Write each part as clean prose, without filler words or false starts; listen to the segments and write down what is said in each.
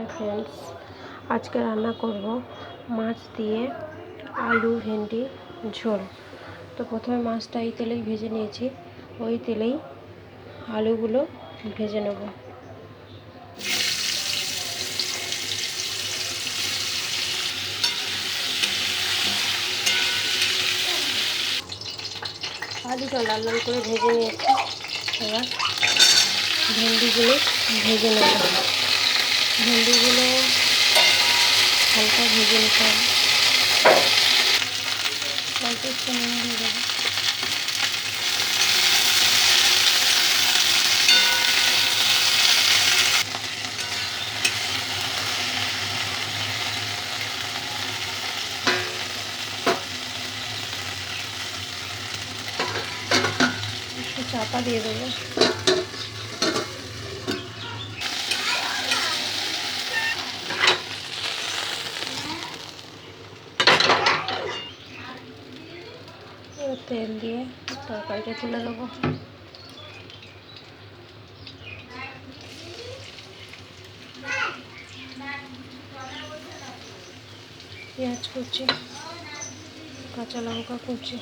Hi friends, आज के रान्ना करब माछ दिए आलू भेंडी झोल। तो प्रथमे माछटा এই তেলেই ভেজে নিয়েছি, ওই তেলেই আলুগুলো ভেজে নেব। আলুটা লাল লাল করে ভেজে নিয়েছি, এবার ভেন্ডিগুলো ভেজে নেব। ভেন্ডিগুলো হালকা ভেজে নিতে হবে। অল্প একটু নুন দিয়ে দেবো। একটু চাপা দিয়ে দেবো। তেল দিয়ে তরকারিটা তুলে নেবো। পেঁয়াজ কুচি, কাঁচা লঙ্কা কুচি,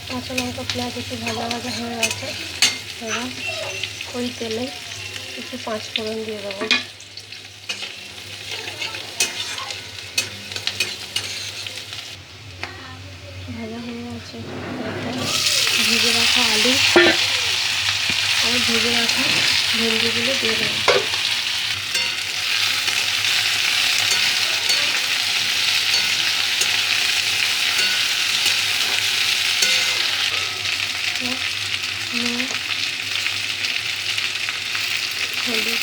কাঁচা লঙ্কা পেঁয়াজ একটু ভাজা ভাজা হয়ে গেছে। এবার ওই তেলে একটু পাঁচ ফোড়ন দিয়ে দেবো। ভাজা হয়ে গেছে, ভেজে রাখা আলু আর ভেজে রাখা ভেন্ডিগুলো দিয়ে দেবো। নুন, হলুদ,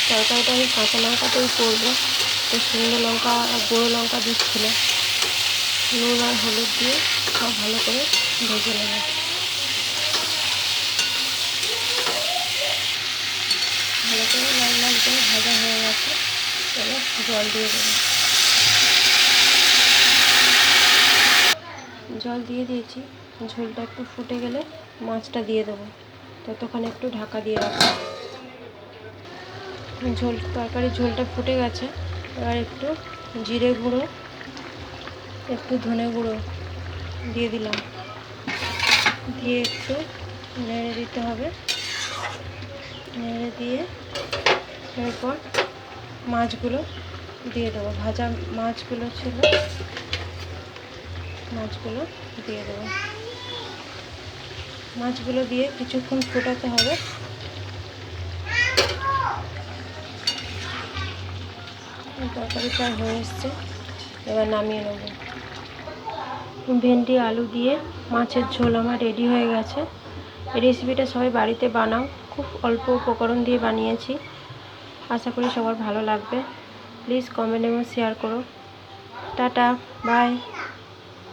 তরকারিটা আমি কাঁচা লঙ্কাতেই করবো, তো শুকনো লঙ্কা আর গুঁড়ো লঙ্কা দিচ্ছিল। নুন আর হলুদ দিয়ে সব ভালো করে ভেজে নেব। ভালো করে লাল লাল করে ভাজা হয়ে গেছে, এবার জল দিয়ে দেবো। জল দিয়ে দিয়েছি, ঝোলটা একটু ফুটে গেলে মাছটা দিয়ে দেবো। ততক্ষণ একটু ঢাকা দিয়ে রাখবো। তরকারির ঝোলটা ফুটে গেছে, এবার একটু জিরে গুঁড়ো, একটু ধনে গুঁড়ো দিয়ে দিলাম, দিয়ে একটু নেড়ে দিতে হবে। নেড়ে দিয়ে এরপর মাছগুলো দিয়ে দেবো। ভাজা মাছগুলো ছিল, মাছগুলো দিয়ে দেবো। মাছগুলো দিয়ে কিছুক্ষণ ফোটাতে হবে। তরকারি প্রায় হয়ে এসছে, এবার নামিয়ে নেব। ভেন্ডি আলু দিয়ে মাছের ঝোল আমার রেডি হয়ে গেছে। এই রেসিপিটা সবাই বাড়িতে বানাও, খুব অল্প উপকরণ দিয়ে বানিয়েছি। আশা করি সবার ভালো লাগবে। প্লিজ কমেন্ট এবং শেয়ার করো। Ta ta, by.